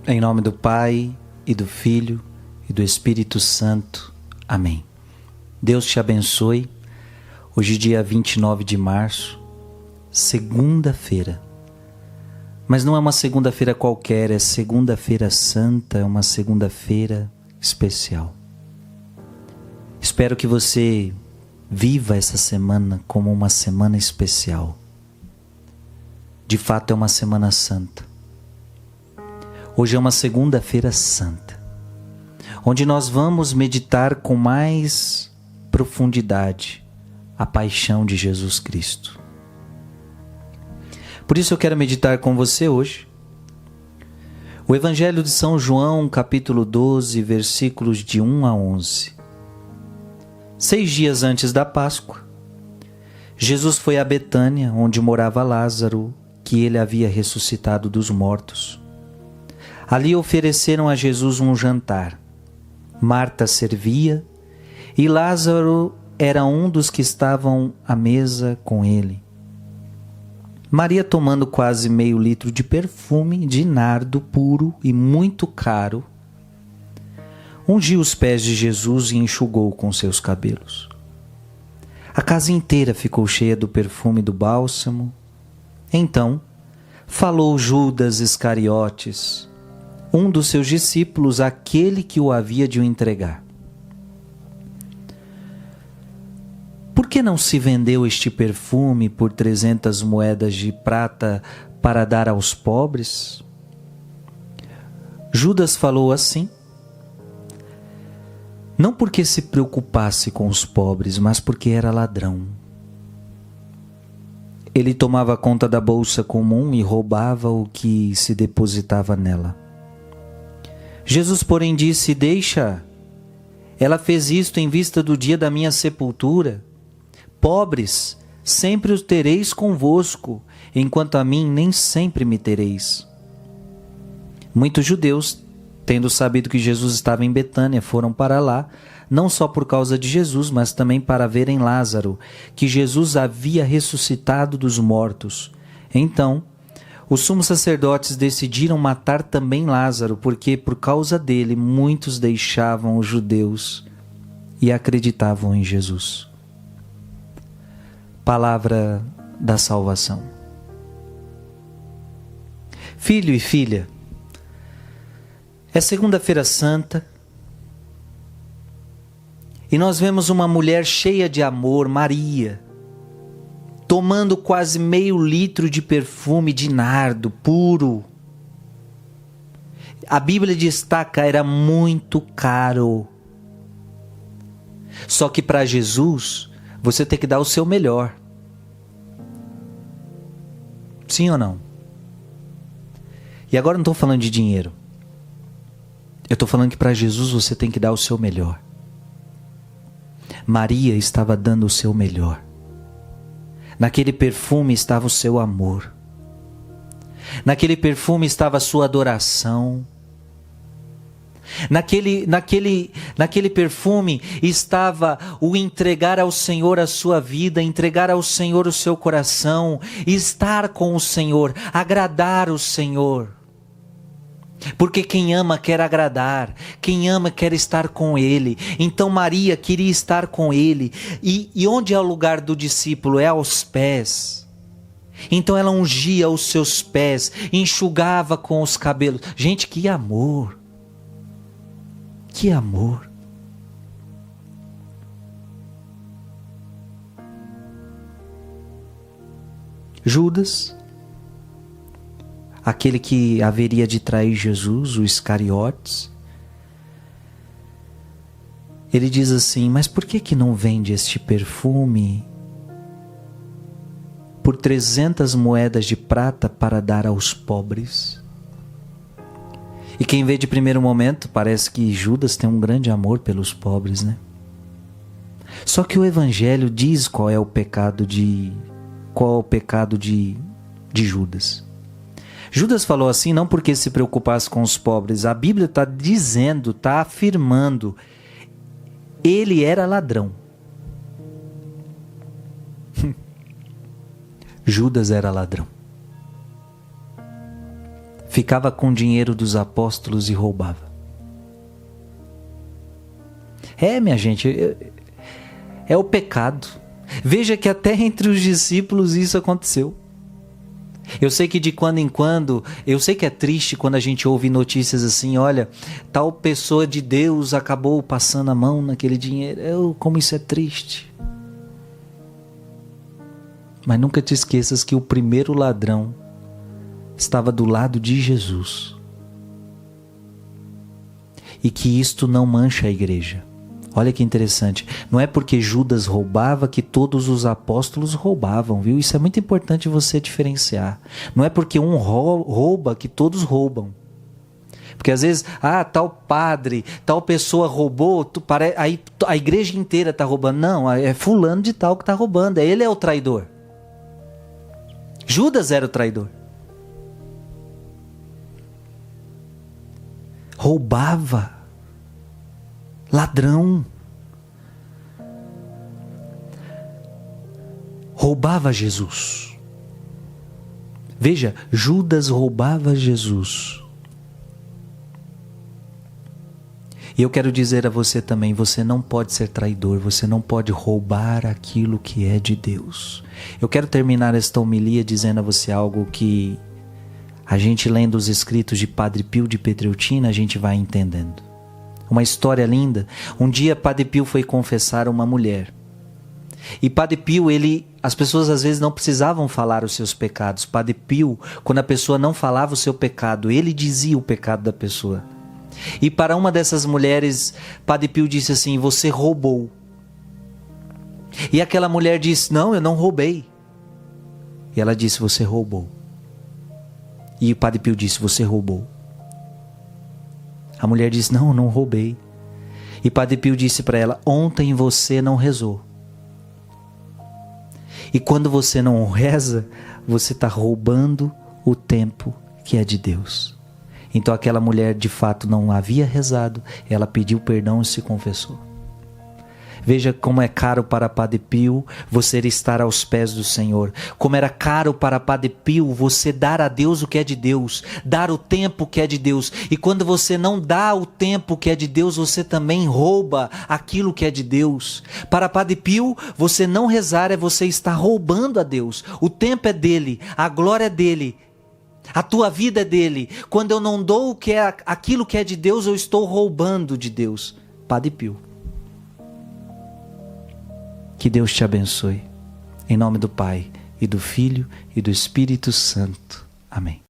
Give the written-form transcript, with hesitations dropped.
Em nome do Pai, e do Filho, e do Espírito Santo. Amém. Deus te abençoe. Hoje, dia 29 de março, segunda-feira. Mas não é uma segunda-feira qualquer, é segunda-feira santa, é uma segunda-feira especial. Espero que você viva essa semana como uma semana especial. De fato, é uma semana santa. Hoje é uma segunda-feira santa, onde nós vamos meditar com mais profundidade a paixão de Jesus Cristo. Por isso eu quero meditar com você hoje o Evangelho de São João, capítulo 12, versículos de 1 a 11. 6 dias antes da Páscoa, Jesus foi a Betânia, onde morava Lázaro, que ele havia ressuscitado dos mortos. Ali ofereceram a Jesus um jantar. Marta servia e Lázaro era um dos que estavam à mesa com ele. Maria, tomando quase meio litro de perfume de nardo puro e muito caro, ungiu os pés de Jesus e enxugou com seus cabelos. A casa inteira ficou cheia do perfume do bálsamo. Então, falou Judas Iscariotes, um dos seus discípulos, aquele que o havia de o entregar. Por que não se vendeu este perfume por 300 moedas de prata para dar aos pobres? Judas falou assim, não porque se preocupasse com os pobres, mas porque era ladrão. Ele tomava conta da bolsa comum e roubava o que se depositava nela. Jesus, porém, disse, deixa, ela fez isto em vista do dia da minha sepultura. Pobres, sempre os tereis convosco, enquanto a mim nem sempre me tereis. Muitos judeus, tendo sabido que Jesus estava em Betânia, foram para lá, não só por causa de Jesus, mas também para verem Lázaro, que Jesus havia ressuscitado dos mortos. Então, os sumos sacerdotes decidiram matar também Lázaro, porque por causa dele muitos deixavam os judeus e acreditavam em Jesus. Palavra da salvação. Filho e filha, é segunda-feira santa e nós vemos uma mulher cheia de amor, Maria, tomando quase meio litro de perfume de nardo puro. A Bíblia destaca, era muito caro. Só que para Jesus, você tem que dar o seu melhor. Sim ou não? E agora não estou falando de dinheiro. Eu estou falando que para Jesus você tem que dar o seu melhor. Maria estava dando o seu melhor. Naquele perfume estava o seu amor. Naquele perfume estava a sua adoração. Naquele perfume estava o entregar ao Senhor a sua vida, entregar ao Senhor o seu coração, estar com o Senhor, agradar o Senhor. Porque quem ama quer agradar, quem ama quer estar com Ele. Então Maria queria estar com Ele. E onde é o lugar do discípulo? É aos pés. Então ela ungia os seus pés, enxugava com os cabelos. Gente, que amor! Que amor! Judas, aquele que haveria de trair Jesus, o Iscariotes, ele diz assim, mas por que não vende este perfume por 300 moedas de prata para dar aos pobres? E quem vê de primeiro momento, parece que Judas tem um grande amor pelos pobres, né? Só que o Evangelho diz qual é o pecado de Judas. Judas falou assim não porque se preocupasse com os pobres. A Bíblia está dizendo, está afirmando, ele era ladrão. Judas era ladrão. ficava com o dinheiro dos apóstolos e roubava. Minha gente, é o pecado. Veja que até entre os discípulos isso aconteceu. Eu sei que de quando em quando, eu sei que é triste quando a gente ouve notícias assim, olha, tal pessoa de Deus acabou passando a mão naquele dinheiro. Como isso é triste. Mas nunca te esqueças que o primeiro ladrão estava do lado de Jesus. E que isto não mancha a igreja. Olha que interessante, não é porque Judas roubava que todos os apóstolos roubavam, viu? Isso é muito importante você diferenciar. Não é porque um rouba que todos roubam. Porque às vezes, tal padre, tal pessoa roubou, aí a igreja inteira está roubando. Não, é fulano de tal que está roubando, ele é o traidor. Judas era o traidor. Roubava. Ladrão. Roubava Jesus. Veja, Judas roubava Jesus. E eu quero dizer a você também, você não pode ser traidor, você não pode roubar aquilo que é de Deus. Eu quero terminar esta homilia dizendo a você algo que a gente lendo os escritos de Padre Pio de Pietrelcina, a gente vai entendendo. Uma história linda. Um dia Padre Pio foi confessar uma mulher. E Padre Pio, as pessoas às vezes não precisavam falar os seus pecados. Padre Pio, quando a pessoa não falava o seu pecado, ele dizia o pecado da pessoa. E para uma dessas mulheres, Padre Pio disse assim, você roubou. E aquela mulher disse, não, eu não roubei. E ela disse, você roubou. E o Padre Pio disse, você roubou. A mulher disse, não, não roubei. E Padre Pio disse para ela, ontem você não rezou. E quando você não reza, você está roubando o tempo que é de Deus. Então aquela mulher de fato não havia rezado, ela pediu perdão e se confessou. Veja como é caro para Padre Pio você estar aos pés do Senhor. Como era caro para Padre Pio você dar a Deus o que é de Deus. Dar o tempo que é de Deus. E quando você não dá o tempo que é de Deus, você também rouba aquilo que é de Deus. Para Padre Pio, você não rezar é você estar roubando a Deus. O tempo é dele, a glória é dele. A tua vida é dele. Quando eu não dou o que é aquilo que é de Deus, eu estou roubando de Deus. Padre Pio. Que Deus te abençoe. Em nome do Pai, e do Filho, e do Espírito Santo. Amém.